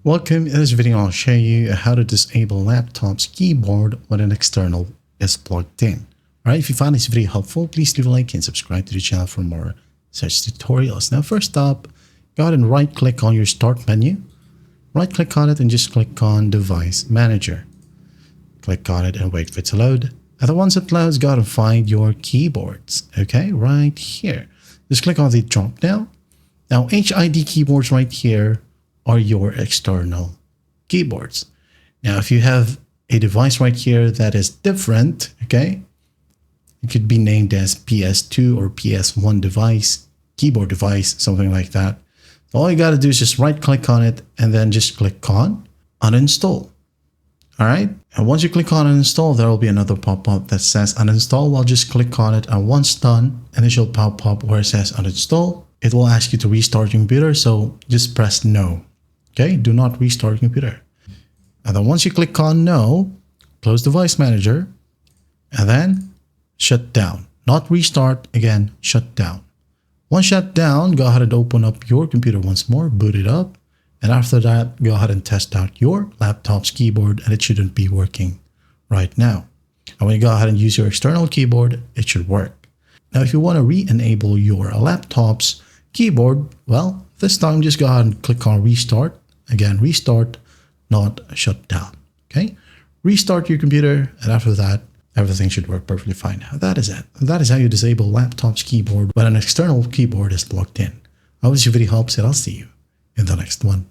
Welcome. In this video, I'll show you how to disable laptop's keyboard when an external is plugged in. Alright, if you found this video helpful, please leave a like and subscribe to the channel for more such tutorials. Now, first up, go ahead and right click on your start menu. Right click on it and just click on Device Manager. Click on it and wait for it to load. And then once it loads, go ahead and find your keyboards. Okay, right here. Just click on the drop down. Now, HID keyboards right here are your external keyboards. Now, if you have a device right here that is different, okay, it could be named as PS2 or PS1 device, keyboard device, something like that. All you got to do is just right click on it and then just click on uninstall. All right. And once you click on uninstall, there will be another pop-up that says uninstall. Well, just click on it, and once done, an initial pop-up where it says uninstall. It will ask you to restart your computer, so just press no. Okay, do not restart your computer. And then once you click on no, close Device Manager, and then shut down. Not restart, again, shut down. Once shut down, go ahead and open up your computer once more, boot it up, and after that, go ahead and test out your laptop's keyboard, and it shouldn't be working right now. And when you go ahead and use your external keyboard, it should work. Now, if you want to re-enable your laptop's keyboard, well, this time just go ahead and click on restart. Again, restart, not shut down. Okay, restart your computer, and after that, everything should work perfectly fine. Now, that is it. That is how you disable laptop's keyboard when an external keyboard is plugged in. I hope this video helps, and I'll see you in the next one.